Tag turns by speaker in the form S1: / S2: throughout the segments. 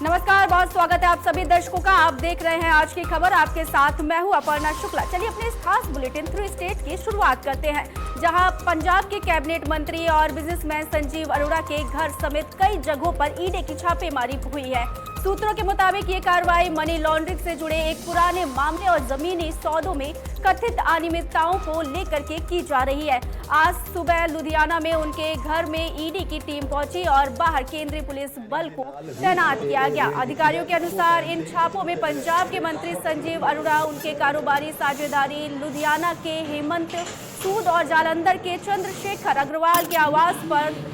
S1: नमस्कार, बहुत स्वागत है आप सभी दर्शकों का। आप देख रहे हैं आज की खबर। आपके साथ मैं हूं अपर्णा शुक्ला। चलिए अपने इस खास बुलेटिन थ्रू स्टेट की शुरुआत करते हैं, जहां पंजाब के कैबिनेट मंत्री और बिजनेसमैन संजीव अरोड़ा के घर समेत कई जगहों पर ईडी की छापेमारी हुई है। सूत्रों के मुताबिक ये कार्रवाई मनी लॉन्ड्रिंग से जुड़े एक पुराने मामले और जमीनी सौदों में कथित अनियमितताओं को लेकर के की जा रही है। आज सुबह लुधियाना में उनके घर में ईडी की टीम पहुंची और बाहर केंद्रीय पुलिस बल को तैनात किया गया। अधिकारियों के अनुसार इन छापों में पंजाब के मंत्री संजीव अरोड़ा, उनके कारोबारी साझेदारी लुधियाना के हेमंत सूद और जालंधर के चंद्रशेखर अग्रवाल के आवास पर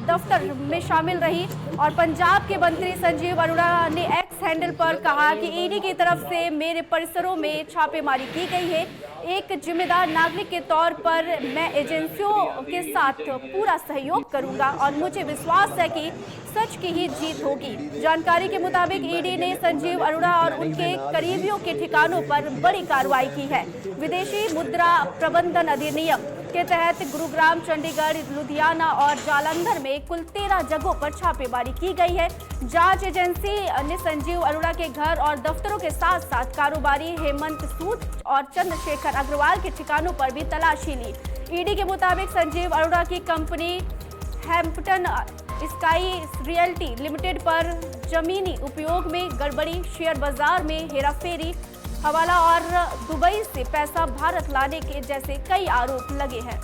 S1: दफ्तर में शामिल रही। और पंजाब के मंत्री संजीव अरोड़ा ने एक्स हैंडल पर कहा कि ईडी की तरफ से मेरे परिसरों में छापेमारी की गई है। एक जिम्मेदार नागरिक के तौर पर मैं एजेंसियों के साथ पूरा सहयोग करूंगा और मुझे विश्वास है कि सच की ही जीत होगी। जानकारी के मुताबिक ईडी ने संजीव अरोड़ा और उनके करीबियों के ठिकानों पर बड़ी कार्रवाई की है। विदेशी मुद्रा प्रबंधन अधिनियम के तहत गुरुग्राम, चंडीगढ़, लुधियाना और जालंधर में कुल 13 जगहों पर छापेमारी की गई है। जांच एजेंसी ने संजीव अरोड़ा के घर और दफ्तरों के साथ साथ कारोबारी हेमंत सूद और चंद्रशेखर अग्रवाल के ठिकानों पर भी तलाशी ली। ईडी के मुताबिक संजीव अरोड़ा की company Hampton sky realty limited पर जमीनी उपयोग में गड़बड़ी, शेयर बाजार में हेराफेरी, हवाला और दुबई से पैसा भारत लाने के जैसे कई आरोप लगे हैं।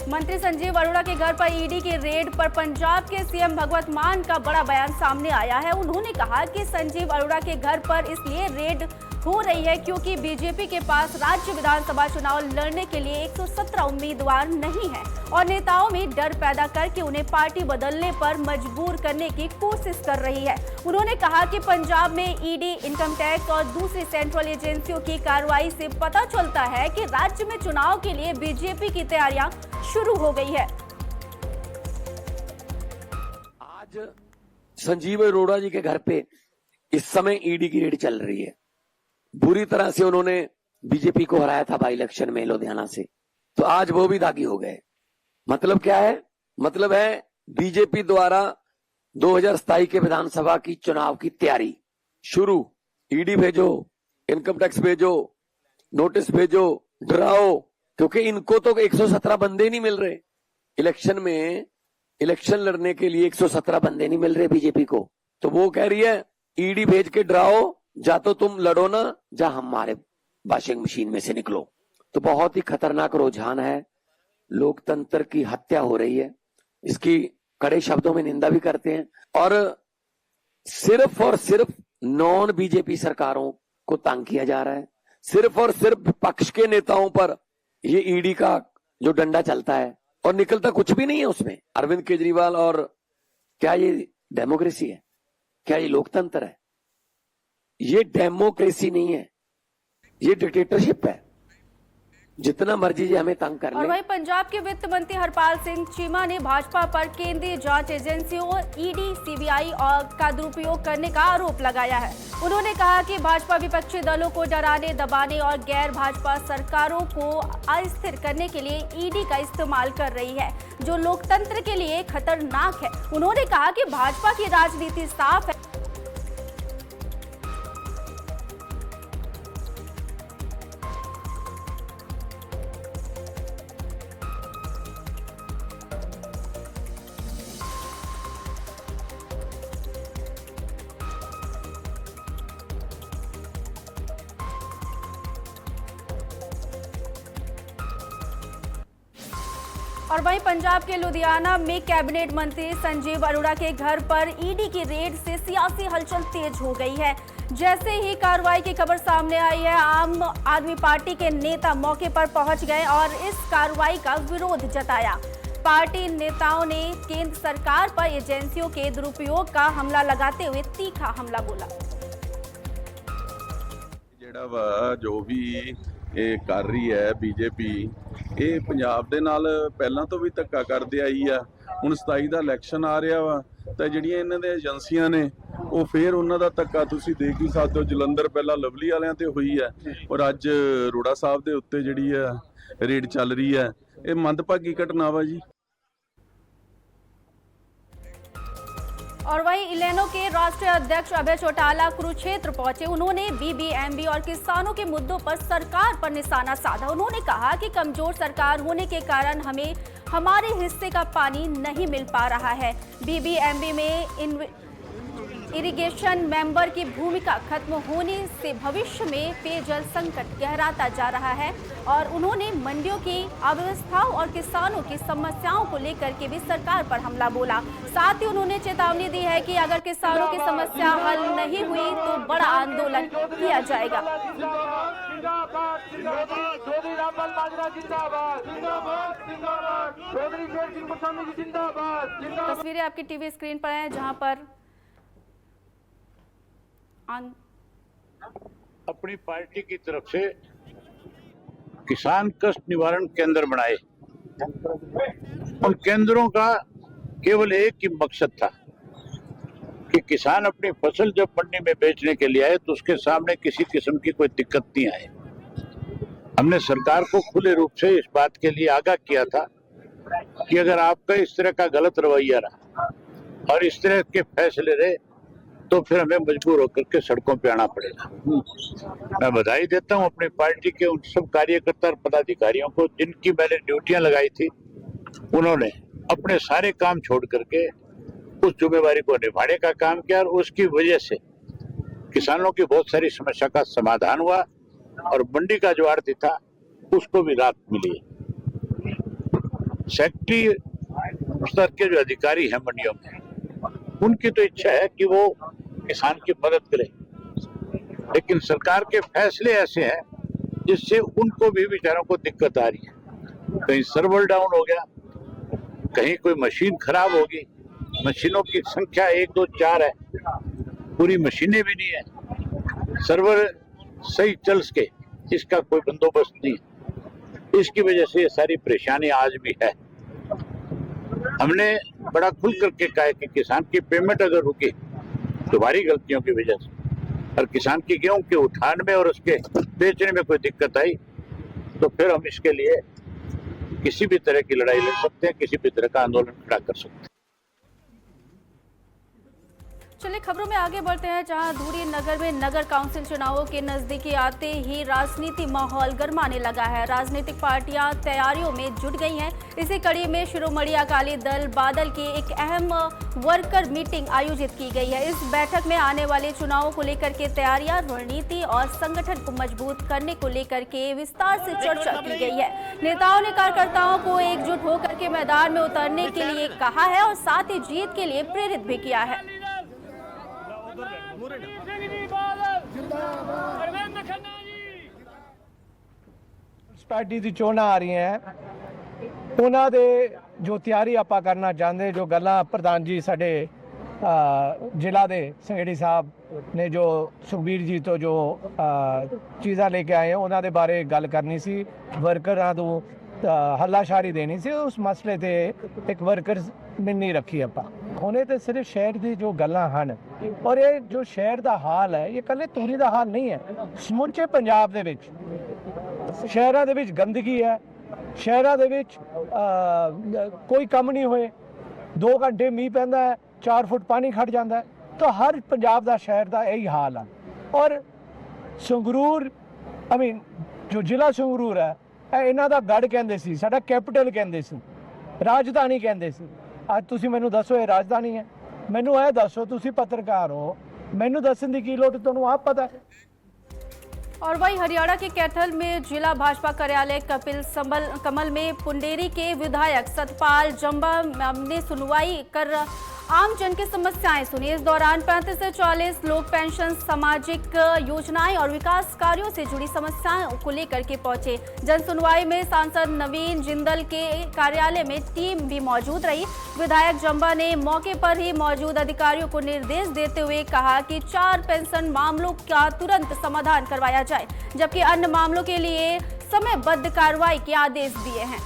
S1: मंत्री संजीव अरोड़ा के घर पर ईडी के रेड पर पंजाब के सीएम भगवंत मान का बड़ा बयान सामने आया है। उन्होंने कहा कि संजीव अरोड़ा के घर पर इसलिए रेड हो रही है क्योंकि बीजेपी के पास राज्य विधानसभा चुनाव लड़ने के लिए 117 उम्मीदवार नहीं है और नेताओं में डर पैदा करके उन्हें पार्टी बदलने पर मजबूर करने की कोशिश कर रही है। उन्होंने कहा कि पंजाब में ईडी, इनकम टैक्स और दूसरी सेंट्रल एजेंसियों की कार्रवाई से पता चलता है कि राज्य में चुनाव के लिए बीजेपी की तैयारियां शुरू हो गई है।
S2: आज संजीव अरोड़ा जी के घर पे इस समय ईडी की रेड चल रही है। बुरी तरह से उन्होंने बीजेपी को हराया था बाई इलेक्शन में लुधियाना से, तो आज वो भी दागी हो गए। मतलब क्या है? मतलब है बीजेपी द्वारा 2027 के विधानसभा की चुनाव की तैयारी शुरू। ईडी भेजो, इनकम टैक्स भेजो, नोटिस भेजो, डराओ, क्योंकि इनको तो 117 बंदे नहीं मिल रहे इलेक्शन में। इलेक्शन लड़ने के लिए 117 बंदे नहीं मिल रहे बीजेपी को, तो वो कह रही है ईडी भेज के डराओ, जा तो तुम लड़ो ना, जा हमारे वॉशिंग मशीन में से निकलो। तो बहुत ही खतरनाक रुझान है। लोकतंत्र की हत्या हो रही है, इसकी कड़े शब्दों में निंदा भी करते हैं। और सिर्फ नॉन बीजेपी सरकारों को तंग किया जा रहा है। सिर्फ और सिर्फ विपक्ष के नेताओं पर ये ईडी का जो डंडा चलता है और निकलता कुछ भी नहीं है उसमें। अरविंद केजरीवाल, और क्या ये डेमोक्रेसी है? क्या ये लोकतंत्र है? ये डेमोक्रेसी नहीं है, ये डिक्टेटरशिप है। जितना मर्जी जी हमें तंग कर ले।
S1: और वहीं पंजाब के वित्त मंत्री हरपाल सिंह चीमा ने भाजपा पर केंद्रीय जांच एजेंसियों ईडी, सीबीआई और का दुरुपयोग करने का आरोप लगाया है। उन्होंने कहा कि भाजपा विपक्षी दलों को डराने, दबाने और गैर भाजपा सरकारों को अस्थिर करने के लिए ईडी का इस्तेमाल कर रही है, जो लोकतंत्र के लिए खतरनाक है। उन्होंने कहा कि भाजपा की राजनीति साफ है। और वहीं पंजाब के लुधियाना में कैबिनेट मंत्री संजीव अरोड़ा के घर पर ईडी की रेड से सियासी हलचल तेज हो गई है। जैसे ही कार्रवाई की खबर सामने आई है, आम आदमी पार्टी के नेता मौके पर पहुंच गए और इस कार्रवाई का विरोध जताया। पार्टी नेताओं ने केंद्र सरकार पर एजेंसियों के दुरुपयोग का हमला लगाते हुए तीखा हमला बोला।
S3: जो भी ਇਹ ਕਰ ਰਹੀ ਹੈ ਬੀਜੇਪੀ, ਇਹ ਪੰਜਾਬ ਦੇ ਨਾਲ ਪਹਿਲਾਂ ਤੋਂ ਵੀ ਧੱਕਾ ਕਰਦੇ ਆਈ ਆ। ਹੁਣ 27 ਦਾ ਇਲੈਕਸ਼ਨ ਆ ਰਿਹਾ ਵਾ, ਤਾਂ ਜਿਹੜੀਆਂ ਇਹਨਾਂ ਦੇ ਏਜੰਸੀਆਂ ਨੇ ਉਹ ਫੇਰ ਉਹਨਾਂ ਦਾ ਧੱਕਾ ਤੁਸੀਂ ਦੇਖ ਹੀ ਸਕਦੇ ਹੋ। ਜਲੰਧਰ ਪਹਿਲਾਂ ਲਵਲੀ ਵਾਲਿਆਂ ਤੇ ਹੋਈ ਹੈ ਔਰ ਅੱਜ ਰੋੜਾ ਸਾਹਿਬ ਦੇ ਉੱਤੇ ਜਿਹੜੀ ਹੈ ਰੇਡ ਚੱਲ ਰਹੀ ਹੈ। ਇਹ ਮੰਦਭਾਗੀ ਘਟਨਾ ਵਾ ਜੀ।
S1: और वहीं इलेनो के राष्ट्रीय अध्यक्ष अभय चौटाला कुरुक्षेत्र पहुंचे। उन्होंने बीबीएमबी और किसानों के मुद्दों पर सरकार पर निशाना साधा। उन्होंने कहा कि कमजोर सरकार होने के कारण हमें हमारे हिस्से का पानी नहीं मिल पा रहा है। बीबीएमबी में इरिगेशन मेंबर की भूमिका खत्म होने से भविष्य में पेयजल संकट गहराता जा रहा है और उन्होंने मंडियों की अव्यवस्थाओं और किसानों की समस्याओं को लेकर के भी सरकार पर हमला बोला। साथ ही उन्होंने चेतावनी दी है कि अगर किसानों की समस्या हल नहीं हुई तो बड़ा आंदोलन किया जाएगा। तस्वीरें आपकी टीवी स्क्रीन पर हैं जहां पर
S4: अपनी पार्टी की तरफ से किसान कष्ट निवारण केंद्र बनाए। उन केंद्रों का केवल एक ही मकसद था कि किसान अपनी फसल जब मंडी में बेचने के लिए आए तो उसके सामने किसी किस्म की कोई दिक्कत नहीं आए। हमने सरकार को खुले रूप से इस बात के लिए आगाह किया था कि अगर आपका इस तरह का गलत रवैया रहा और इस तरह के फैसले रहे तो फिर हमें मजबूर होकर के सड़कों पे आना पड़ेगा। मैं बधाई देता हूं अपनी पार्टी के उन सब कार्यकर्ता और पदाधिकारियों को जिनकी मैंने ड्यूटियां लगाई थी। उन्होंने अपने सारे काम छोड़ करके उस जिम्मेवारी को निभाने का काम किया और उसकी वजह से किसानों की बहुत सारी समस्या का समाधान हुआ और मंडी का जो आड़ती था उसको भी राहत मिली। सेक्रेटरी स्तर के जो अधिकारी हैं मंडियों में, उनकी तो इच्छा है कि वो किसान की मदद करें, लेकिन सरकार के फैसले ऐसे हैं जिससे उनको भी बेचारों को दिक्कत आ रही है। कहीं सर्वर डाउन हो गया, कहीं कोई मशीन खराब होगी। मशीनों की संख्या 1 2 4 है, पूरी मशीनें भी नहीं है। सर्वर सही चल सके इसका कोई बंदोबस्त नहीं है। इसकी वजह से ये सारी परेशानी आज भी है। हमने बड़ा खुल करके कहा है कि किसान की पेमेंट अगर रुकी तुम्हारी गलतियों की वजह से और किसान की गेहूं के उठान में और उसके बेचने में कोई दिक्कत आई तो फिर हम इसके लिए किसी भी तरह की लड़ाई लड़ सकते हैं, किसी भी तरह का आंदोलन खड़ा कर सकते हैं।
S1: चलिए खबरों में आगे बढ़ते हैं, जहां धुरी नगर में नगर काउंसिल चुनावों के नजदीकी आते ही राजनीति माहौल गर्माने लगा है। राजनीतिक पार्टियां तैयारियों में जुट गई हैं। इसी कड़ी में शिरोमणि अकाली दल बादल की एक अहम वर्कर मीटिंग आयोजित की गई है। इस बैठक में आने वाले चुनावों को लेकर के तैयारियां, रणनीति और संगठन को मजबूत करने को लेकर के विस्तार से चर्चा की गई है। नेताओं ने कार्यकर्ताओं को एकजुट होकर के मैदान में उतरने के लिए कहा है और साथ ही जीत के लिए प्रेरित भी किया है।
S5: पार्टी ਦੀ ਚੋਣਾਂ ਆ ਰਹੀਆਂ ਹੈ, ਉਹਨਾਂ ਦੇ ਜੋ ਤਿਆਰੀ ਆਪਾਂ ਕਰਨਾ ਚਾਹੁੰਦੇ, ਜੋ ਗੱਲਾਂ ਪ੍ਰਧਾਨ ਜੀ ਸਾਡੇ ਜ਼ਿਲ੍ਹਾ ਦੇ ਸੰਗੜੀ ਸਾਹਿਬ ਨੇ ਜੋ ਸੁਖਬੀਰ ਜੀ ਤੋਂ ਜੋ ਚੀਜ਼ਾਂ ਲੈ ਕੇ ਆਏ ਉਹਨਾਂ ਦੇ ਬਾਰੇ ਗੱਲ ਕਰਨੀ ਸੀ। ਵਰਕਰਾਂ ਨੂੰ ਹੱਲਾਸ਼ਾਰੀ ਦੇਣੀ ਸੀ। ਉਸ ਮਸਲੇ ਤੇ ਇੱਕ ਵਰਕਰ ਮਿਲਣੀ ਰੱਖੀ ਆਪਾਂ। ਹੁਣੇ ਤੇ ਸਿਰਫ ਸ਼ਹਿਰ ਦੀ ਜੋ ਗੱਲਾਂ ਹਨ ਔਰ ਇਹ ਜੋ ਸ਼ਹਿਰ ਦਾ ਹਾਲ ਹੈ, ਇਹ ਇਕੱਲੇ ਧੂਰੀ ਦਾ ਹਾਲ ਨਹੀਂ ਹੈ, ਸਮੁੱਚੇ ਪੰਜਾਬ ਦੇ ਵਿੱਚ ਸ਼ਹਿਰਾਂ ਦੇ ਵਿੱਚ ਗੰਦਗੀ ਹੈ। ਸ਼ਹਿਰਾਂ ਦੇ ਵਿੱਚ ਕੋਈ ਕੰਮ ਨਹੀਂ ਹੋਏ, 2 ਘੰਟੇ ਮੀਂਹ ਪੈਂਦਾ ਹੈ, 4 ਫੁੱਟ ਪਾਣੀ ਖੜ ਜਾਂਦਾ ਹੈ। ਤਾਂ ਹਰ ਪੰਜਾਬ ਦਾ ਸ਼ਹਿਰ ਦਾ ਇਹੀ ਹਾਲ ਹੈ। ਔਰ ਸੰਗਰੂਰ ਜੋ ਜ਼ਿਲ੍ਹਾ ਸੰਗਰੂਰ ਹੈ, ਇਹ ਇਹਨਾਂ ਦਾ ਗੜ ਕਹਿੰਦੇ ਸੀ, ਸਾਡਾ ਕੈਪੀਟਲ ਕਹਿੰਦੇ ਸੀ, ਰਾਜਧਾਨੀ ਕਹਿੰਦੇ ਸੀ। ਅੱਜ ਤੁਸੀਂ ਮੈਨੂੰ ਦੱਸੋ ਇਹ ਰਾਜਧਾਨੀ ਹੈ? ਮੈਨੂੰ ਇਹ ਦੱਸੋ, ਤੁਸੀਂ ਪੱਤਰਕਾਰ ਹੋ, ਮੈਨੂੰ ਦੱਸਣ ਦੀ ਕੀ ਲੋੜ, ਤੁਹਾਨੂੰ ਆਪ पता है।
S1: और वहीं हरियाणा के कैथल में जिला भाजपा कार्यालय कमल में पुंडेरी के विधायक सतपाल जंबा ने सुनवाई कर आम जन की समस्याएं सुनी। इस दौरान 35 से 40 लोग पेंशन, सामाजिक योजनाएं और विकास कार्यों से जुड़ी समस्याओं को लेकर के पहुंचे। जन सुनवाई में सांसद नवीन जिंदल के कार्यालय में टीम भी मौजूद रही। विधायक जंबा ने मौके पर ही मौजूद अधिकारियों को निर्देश देते हुए कहा कि 4 पेंशन मामलों का तुरंत समाधान करवाया जाए, जबकि अन्य मामलों के लिए समयबद्ध कार्रवाई के आदेश दिए हैं।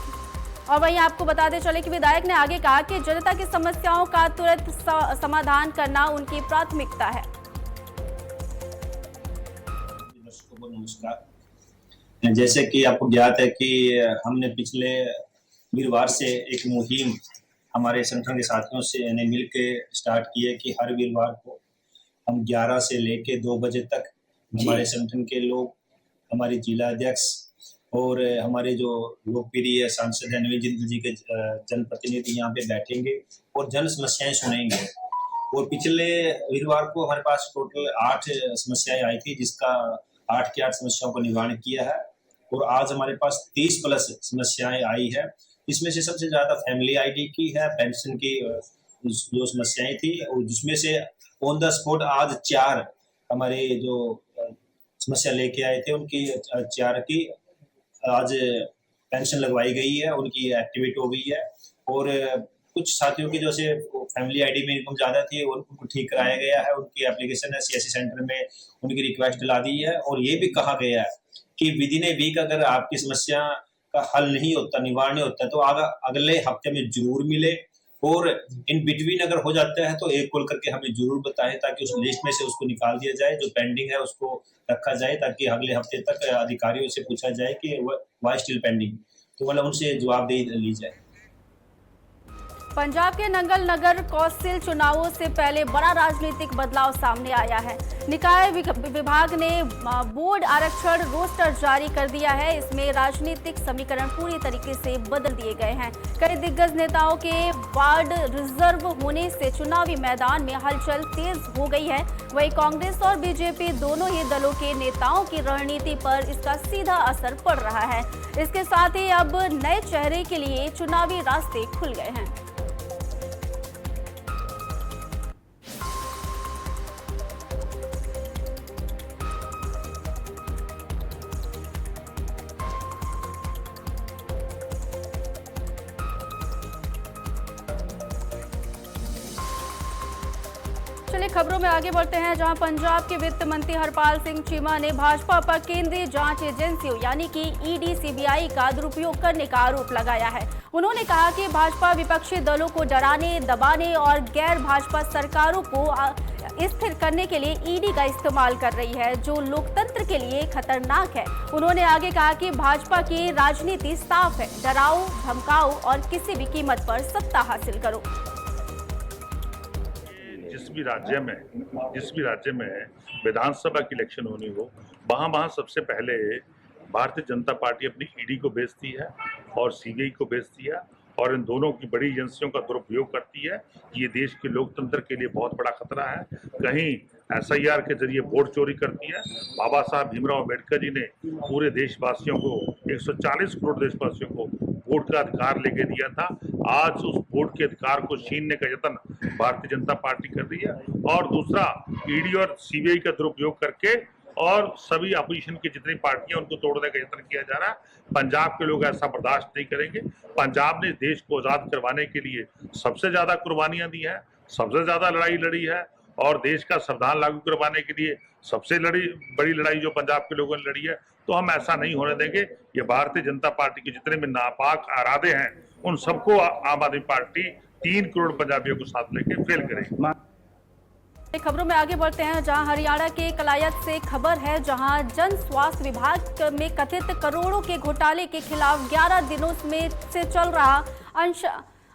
S1: और वहीं आपको बताते चले कि विधायक ने आगे कहा कि जनता की समस्याओं का तुरंत समाधान करना उनकी प्राथमिकता है।
S6: दर्शकों को नमस्कार। जैसे कि आपको ज्ञात है कि हमने पिछले वीरवार से एक मुहिम हमारे संगठन के साथियों से ने मिल के स्टार्ट की है कि हर वीरवार को हम 11 से लेके 2 बजे तक हमारे संगठन के लोग, हमारे जिला अध्यक्ष और हमारे जो लोकप्रिय सांसद है नवीन जिंदल जी के जनप्रतिनिधि यहाँ पे बैठेंगे और जन समस्याएं सुनेंगे। और पिछले वीरवार को हमारे पास टोटल 8 समस्याएं आई थी, जिसका 8 की 8 समस्याओं का निवारण किया है। और आज हमारे पास 30 प्लस समस्याएं आई है। इसमें से सबसे ज्यादा फैमिली आईडी की है, पेंशन की जो समस्याएं थी, और जिसमें से ऑन द स्पॉट आज 4 हमारे जो समस्या लेके आए थे उनकी 4 की आज पेंशन लगवाई गई है, उनकी एक्टिवेट हो गई है। और कुछ साथियों की जैसे फैमिली आईडी में इनकम ज्यादा थी और उनको ठीक कराया गया है, उनकी एप्लीकेशन है सीएससी सेंटर में, उनकी रिक्वेस्ट ला दी है। और ये भी कहा गया है कि विद इन ए वीक अगर आपकी समस्या का हल नहीं होता, निवारण नहीं होता, तो अगले हफ्ते में जरूर मिले। और इन बिटवीन अगर हो जाता है तो एक कॉल करके हमें जरूर बताएं, ताकि उस लिस्ट में से उसको निकाल दिया जाए, जो पेंडिंग है उसको रखा जाए, ताकि अगले हफ्ते तक अधिकारियों से पूछा जाए कि व्हाई स्टिल पेंडिंग, तो मतलब उनसे जवाबदेही ली जाए।
S1: पंजाब के नंगल नगर कौंसिल चुनावों से पहले बड़ा राजनीतिक बदलाव सामने आया है। निकाय विभाग ने बोर्ड आरक्षण रोस्टर जारी कर दिया है। इसमें राजनीतिक समीकरण पूरी तरीके से बदल दिए गए हैं। कई दिग्गज नेताओं के वार्ड रिजर्व होने से चुनावी मैदान में हलचल तेज हो गई है। वहीं कांग्रेस और बीजेपी दोनों ही दलों के नेताओं की रणनीति पर इसका सीधा असर पड़ रहा है। इसके साथ ही अब नए चेहरे के लिए चुनावी रास्ते खुल गए हैं। चलिए खबरों में आगे बढ़ते हैं, जहां पंजाब के वित्त मंत्री हरपाल सिंह चीमा ने भाजपा पर केंद्रीय जांच एजेंसियों यानी कि ईडी सीबीआई का दुरुपयोग करने का आरोप लगाया है। उन्होंने कहा कि भाजपा विपक्षी दलों को डराने, दबाने और गैर भाजपा सरकारों को स्थिर करने के लिए ईडी का इस्तेमाल कर रही है, जो लोकतंत्र के लिए खतरनाक है। उन्होंने आगे कहा कि भाजपा की राजनीति साफ है, डराओ, धमकाओ और किसी भी कीमत पर सत्ता हासिल करो।
S7: जिस भी राज्य में विधानसभा की इलेक्शन होनी हो, वहाँ सबसे पहले भारतीय जनता पार्टी अपनी ईडी को बेचती है और सीबीआई को बेचती है, और इन दोनों की बड़ी एजेंसियों का दुरुपयोग करती है। ये देश के लोकतंत्र के लिए बहुत बड़ा खतरा है। कहीं एसआईआर के जरिए वोट चोरी करती है। बाबा साहब भीमराव अम्बेडकर जी ने पूरे देशवासियों को, 140 करोड़ देशवासियों को वोट का अधिकार लेके दिया था। आज उस वोट के अधिकार को छीनने का यत्न भारतीय जनता पार्टी कर रही है। और दूसरा, ईडी और सीबीआई का दुरुपयोग करके और सभी अपोजिशन की जितनी पार्टियां उनको तोड़ने का यत्न किया जा रहा है। पंजाब के लोग ऐसा बर्दाश्त नहीं करेंगे। पंजाब ने देश को आजाद करवाने के लिए सबसे ज्यादा कुर्बानियां दी हैं, सबसे ज्यादा लड़ाई लड़ी है, और देश का संविधान लागू करवाने के लिए सबसे बड़ी लड़ाई जो पंजाब के लोगों ने लड़ी है। तो हम ऐसा नहीं होने देंगे। ये भारतीय जनता पार्टी के जितने भी नापाक इरादे हैं, उन सबको आम आदमी पार्टी 3 करोड़ पंजाबियों को साथ लेके फेल करेगी।
S1: खबरों में आगे बढ़ते हैं, जहां हरियाणा के कलायत से खबर है, जहां जन स्वास्थ्य विभाग में कथित करोड़ों के घोटाले के खिलाफ 11 दिनों में से चल रहा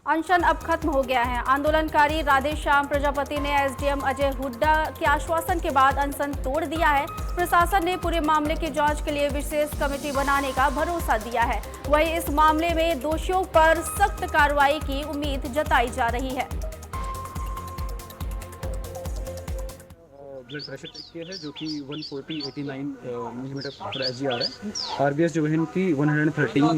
S1: अनशन अब खत्म हो गया है। आंदोलनकारी राधेश्याम प्रजापति ने एसडीएम अजय हुड्डा के आश्वासन के बाद अनशन तोड़ दिया है। प्रशासन ने पूरे मामले की जांच के लिए विशेष कमेटी बनाने का भरोसा दिया है। वहीं इस मामले में दोषियों पर सख्त कार्रवाई की उम्मीद जताई जा रही है।
S8: ब्लड प्रेशर चेक किया है, जो कि 140/89 मिलीमीटर पर एसजीआर है। आरबीएस जो है इनकी 113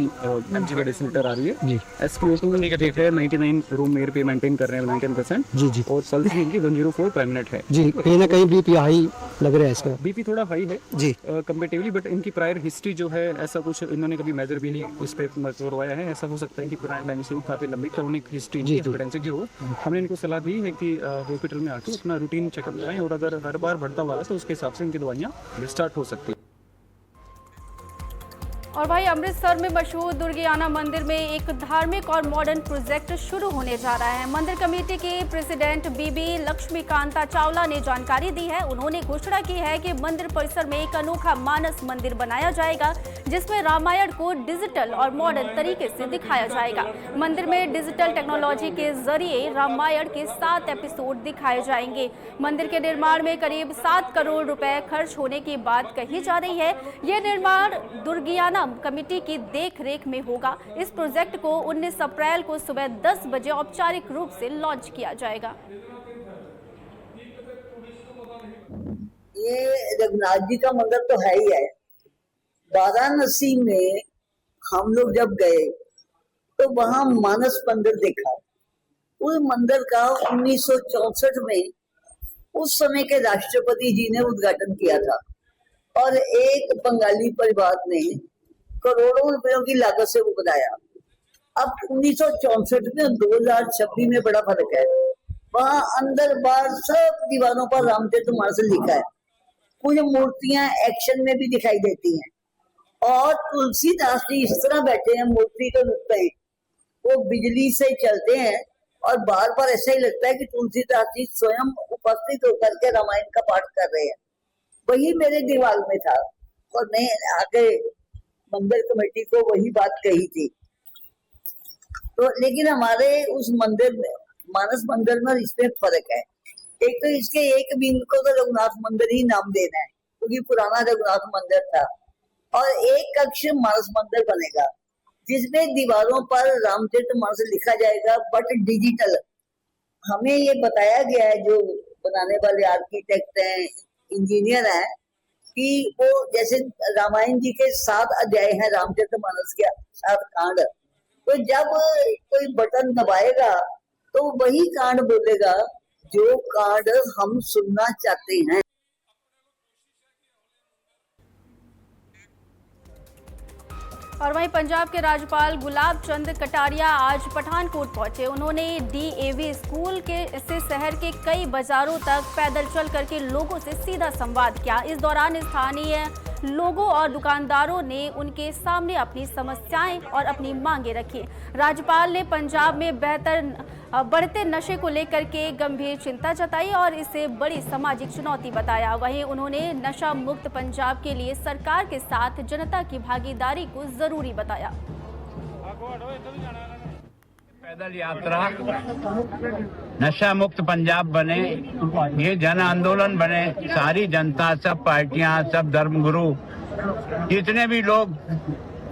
S8: mg per डेसीलीटर आ रही है जी। SpO2 नेगेटिव है, 99 रूम एयर पे मेंटेन कर रहे हैं 99% जी जी। और पल्स इनकी 104 पर मिनट है जी। कहीं ना कहीं बीपी हाई लग रहा है, इसका बीपी थोड़ा हाई है जी कंपेरेटिवली, बट इनकी प्रायर हिस्ट्री जो है ऐसा कुछ इन्होंने कभी मेजर भी नहीं उस पर करवाया है। ऐसा हो सकता है कि पुराने टाइम से काफी लंबी क्रोनिक हिस्ट्री जी जो हो। हमने इनको सलाह दी है कि हॉस्पिटल में आके अपना रूटीन चेकअप कराएं, और अगर हर बार बढ़ता हुआ है तो उसके हिसाब से इनकी दवाइयाँ स्टार्ट हो सकती है।
S1: और भाई अमृतसर में मशहूर दुर्गियाना मंदिर में एक धार्मिक और मॉडर्न प्रोजेक्ट शुरू होने जा रहा है। मंदिर कमेटी के प्रेसिडेंट बीबी लक्ष्मीकांता चावला ने जानकारी दी है। उन्होंने घोषणा की है कि मंदिर परिसर में एक अनोखा मानस मंदिर बनाया जाएगा, जिसमें रामायण को डिजिटल और मॉडर्न तरीके से दिखाया जाएगा। मंदिर में डिजिटल टेक्नोलॉजी के जरिए रामायण के 7 एपिसोड दिखाए जाएंगे। मंदिर के निर्माण में करीब 7 करोड़ रुपए खर्च होने की बात कही जा रही है। यह निर्माण दुर्गियाना कमेटी की देखरेख में होगा। इस प्रोजेक्ट को 19 अप्रैल को सुबह 10 बजे औपचारिक रूप से लॉन्च किया जाएगा।
S9: ये रघुनाथ जी का मंदिर तो है ही है। वाराणसी में हम लोग जब गए तो वहां मानस मंदिर देखा। उस मंदिर का 1964 में उस समय के राष्ट्रपति जी ने उद्घाटन किया था और एक बंगाली परिवार ने करोड़ों रुपयों की लागत से वो बनाया। अब 1964 में 2026 में बड़ा फर्क है। वहां अंदर बाहर सब दीवारों पर रामचरितमानस लिखा है। कुछ मूर्तियां एक्शन में भी दिखाई देती हैं और तुलसीदास जी इस तरह बैठे हैं मूर्ति के रूप में, वो बिजली से चलते हैं और बार बार ऐसा ही लगता है कि तुलसीदास जी स्वयं उपस्थित होकर के रामायण का पाठ कर रहे हैं। वही मेरे दिमाग में था और मैं आगे मंदिर कमेटी को वही बात कही थी। तो लेकिन हमारे उस मंदिर में, मानस मंदिर में इसमें फर्क है। एक तो इसके एक विंग को तो रघुनाथ मंदिर ही नाम देना है क्योंकि पुराना रघुनाथ मंदिर था, और एक कक्ष मानस मंदिर बनेगा जिसमें दीवारों पर रामचरितमानस लिखा जाएगा, बट डिजिटल। हमें ये बताया गया है, जो बनाने वाले आर्किटेक्ट हैं, इंजीनियर हैं, कि वो जैसे रामायण जी के 7 अध्याय हैं, रामचरितमानस के 7 कांड, तो जब कोई बटन दबाएगा तो वही कांड बोलेगा जो कांड हम सुनना चाहते हैं।
S1: और वहीं पंजाब के राज्यपाल गुलाब चंद कटारिया आज पठानकोट पहुंचे। उन्होंने डीएवी स्कूल से शहर के कई बाजारों तक पैदल चल करके लोगों से सीधा संवाद किया। इस दौरान स्थानीय लोगों और दुकानदारों ने उनके सामने अपनी समस्याएं और अपनी मांगे रखी। राज्यपाल ने पंजाब में बढ़ते नशे को लेकर के गंभीर चिंता जताई और इसे बड़ी सामाजिक चुनौती बताया। वहीं उन्होंने नशा मुक्त पंजाब के लिए सरकार के साथ जनता की भागीदारी को जरूरी बताया।
S4: पैदल यात्रा नशा मुक्त पंजाब बने, ये जन आंदोलन बने। सारी जनता, सब पार्टियां, सब धर्मगुरु, जितने भी लोग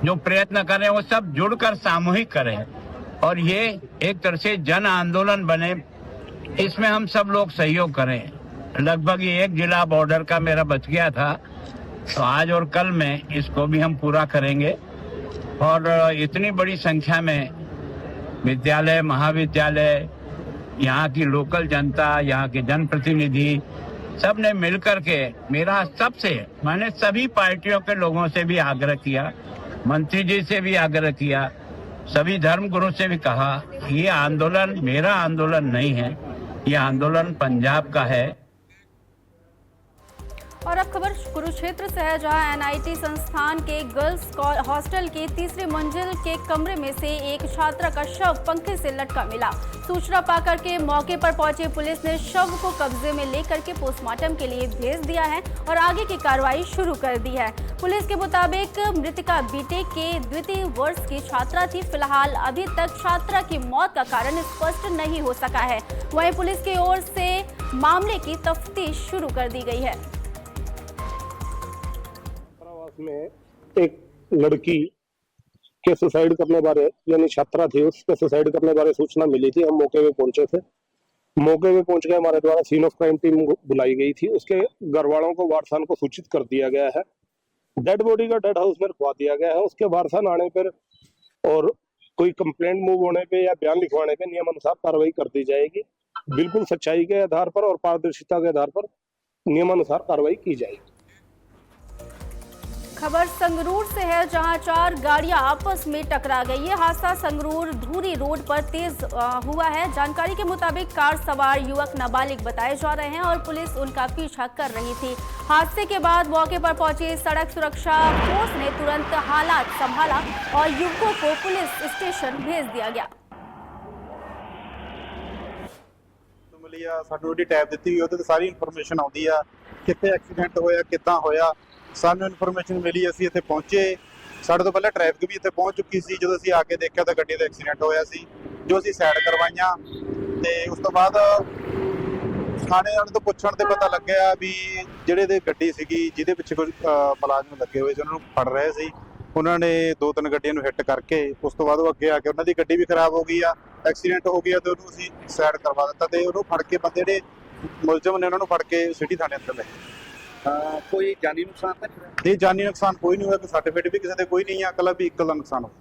S4: जो प्रयत्न करें वो सब जुड़कर सामूहिक करें और ये एक तरह से जन आंदोलन बने। इसमें हम सब लोग सहयोग करें। लगभग ये 1 जिला बॉर्डर का मेरा बच गया था, तो आज और कल में इसको भी हम पूरा करेंगे। और इतनी बड़ी संख्या में विद्यालय, महाविद्यालय, यहाँ की लोकल जनता, यहाँ के जनप्रतिनिधि, सब ने मिलकर के मैंने सभी पार्टियों के लोगों से भी आग्रह किया, मंत्री जी से भी आग्रह किया, सभी धर्मगुरु से भी कहा, ये आंदोलन मेरा आंदोलन नहीं है, ये आंदोलन पंजाब का है।
S1: और अब खबर कुरुक्षेत्र से है, जहां एनआईटी संस्थान के गर्ल्स हॉस्टल की 3री मंजिल के कमरे में से एक छात्रा का शव पंखे से लटका मिला। सूचना पाकर के मौके पर पहुंची पुलिस ने शव को कब्जे में लेकर के पोस्टमार्टम के लिए भेज दिया है और आगे की कार्रवाई शुरू कर दी है। पुलिस के मुताबिक मृतका बीटेक के 2य वर्ष की छात्रा थी। फिलहाल अभी तक छात्रा की मौत का कारण स्पष्ट नहीं हो सका है। वहीं पुलिस की ओर से मामले की तफ्तीश शुरू कर दी गई है।
S10: में एक लड़की के सुसाइड करने बारे, यानी छात्रा थी, उसके सुसाइड करने बारे सूचना मिली थी। हम मौके पे पहुंचे थे। मौके पे पहुंच के हमारे द्वारा सीन ऑफ क्राइम टीम बुलाई गई थी। उसके घर वालों को, वारसान को सूचित कर दिया गया है। डेड बॉडी का डेड हाउस में रखवा दिया गया है। उसके वारसान आने पर और कोई कंप्लेंट मूव होने पे या बयान लिखवाने पे नियमानुसार कार्रवाई कर दी जाएगी। बिल्कुल सच्चाई के आधार पर और पारदर्शिता के आधार पर नियमानुसार कार्रवाई की जाएगी।
S1: खबर संगरूर से है, जहां 4 गाड़ियां आपस में टकरा गई। ये हादसा संगरूर धूरी रोड पर तेज हुआ है। जानकारी के मुताबिक कार सवार युवक नाबालिग बताए जा रहे हैं और पुलिस उनका पीछा कर रही थी। हादसे के बाद मौके पर पहुंची सड़क सुरक्षा फोर्स ने तुरंत हालात संभाला और युवकों को पुलिस स्टेशन भेज दिया गया।
S11: ਸਾਨੂੰ ਉਹਦੀ ਟੈਬ ਦਿੱਤੀ ਉਹਦੇ ਤੇ ਸਾਰੀ ਇਨਫੋਰਮੇਸ਼ਨ ਆਉਂਦੀ ਆ, ਕਿੱਥੇ ਐਕਸੀਡੈਂਟ ਹੋਇਆ, ਕਿੱਦਾਂ ਹੋਇਆ, ਸਾਨੂੰ ਇਨਫੋਰਮੇਸ਼ਨ ਮਿਲੀ। ਅਸੀਂ ਇੱਥੇ ਪਹੁੰਚੇ, ਸਾਡੇ ਤੋਂ ਪਹਿਲਾਂ ਟ੍ਰੈਫਿਕ ਵੀ ਇੱਥੇ ਪਹੁੰਚ ਚੁੱਕੀ ਸੀ। ਜਦੋਂ ਅਸੀਂ ਆ ਕੇ ਦੇਖਿਆ ਤਾਂ ਗੱਡੀ ਦਾ ਐਕਸੀਡੈਂਟ ਹੋਇਆ ਸੀ, ਜੋ ਅਸੀਂ ਸਾਈਡ ਕਰਵਾਈਆਂ ਤੇ ਉਸ ਤੋਂ ਬਾਅਦ ਥਾਣੇ ਵਾਲੇ ਤੋਂ ਪੁੱਛਣ ਤੇ ਪਤਾ ਲੱਗਿਆ ਵੀ ਜਿਹੜੇ ਦੇ ਗੱਡੀ ਸੀਗੀ ਜਿਹਦੇ ਪਿੱਛੇ ਕੋਈ ਮੁਲਾਜ਼ਮ ਲੱਗੇ ਹੋਏ ਸੀ ਉਹਨਾਂ ਨੂੰ ਫੜ ਰਹੇ ਸੀ। ਉਹਨਾਂ ਨੇ 2-3 ਗੱਡੀਆਂ ਨੂੰ ਹਿੱਟ ਕਰਕੇ ਉਸ ਤੋਂ ਬਾਅਦ ਉਹ ਅੱਗੇ ਆ ਕੇ ਉਹਨਾਂ ਦੀ ਗੱਡੀ ਵੀ ਖਰਾਬ ਹੋ ਗਈ ਆ, ਐਕਸੀਡੈਂਟ ਹੋ ਗਿਆ ਤੇ ਉਹਨੂੰ ਅਸੀਂ ਸਾਈਡ ਕਰਵਾ ਦਿੱਤਾ ਤੇ ਉਹਨੂੰ ਫੜ ਕੇ ਬੰਦੇ ਜਿਹੜੇ ਮੁਲਜ਼ਮ ਨੇ ਉਹਨਾਂ ਨੂੰ ਫੜ ਕੇ ਸਿਟੀ ਥਾਣੇ ਅੰਦਰ ਲੈ ਗਏ।
S12: ਕੋਈ ਜਾਨੀ ਨੁਕਸਾਨ ਤਾਂ ਨਹੀਂ?
S11: ਨਹੀਂ, ਜਾਨੀ ਨੁਕਸਾਨ ਕੋਈ ਨਹੀਂ ਹੋਇਆ, ਕੋਈ ਸਰਟੀਫਿਕੇਟ ਵੀ ਕਿਸੇ ਦੇ ਕੋਈ नहीं है, अकेला व्हीकल का नुकसान हुआ।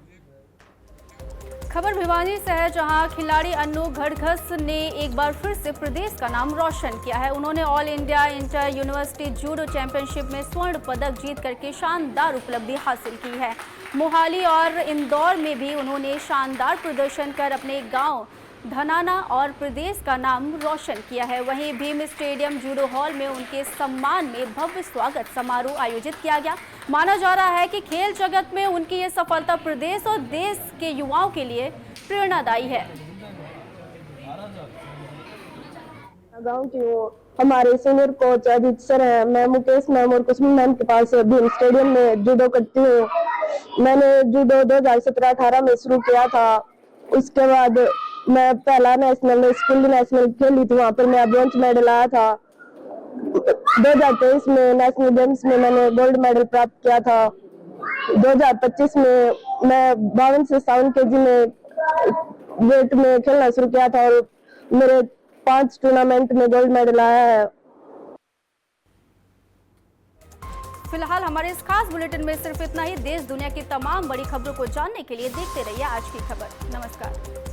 S1: खबर भिवानी से है, जहां खिलाड़ी अन्नू घड़घस ने एक बार फिर से प्रदेश का नाम रोशन किया है। उन्होंने all India inter university judo championship में स्वर्ण पदक जीत करके शानदार उपलब्धि हासिल की है। मोहाली और इंदौर में भी उन्होंने शानदार प्रदर्शन कर अपने गांव धनाना और प्रदेश का नाम रोशन किया है। वहीं भीम स्टेडियम जूडो हॉल में उनके सम्मान में भव्य स्वागत समारोह आयोजित किया गया। माना जा रहा है कि खेल जगत में उनकी ये सफलता प्रदेश और देश के युवाओं के लिए प्रेरणादायी है।
S13: गांव की वो हमारे सीनियर कोच अजीत सर हैं, मैं मुकेश मैम और कुसुम मैम के पास भीम स्टेडियम में जूडो करती हूँ। मैंने जूडो 2017-18 में शुरू किया था। उसके बाद मैं पहला नेशनल स्कूल नेशनल खेली थी, वहाँ पर मैं ब्रॉन्ज मेडल आया था। 2023 में नेशनल गेम्स में मैंने गोल्ड मेडल प्राप्त किया था। 2025 में मैं 52 से 57 kg में वेट में खेलना शुरू किया था और मेरे 5 टूर्नामेंट में गोल्ड मेडल आया है।
S1: फिलहाल हमारे इस खास बुलेटिन में सिर्फ इतना ही। देश दुनिया की तमाम बड़ी खबरों को जानने के लिए देखते रहिए आज की खबर। नमस्कार।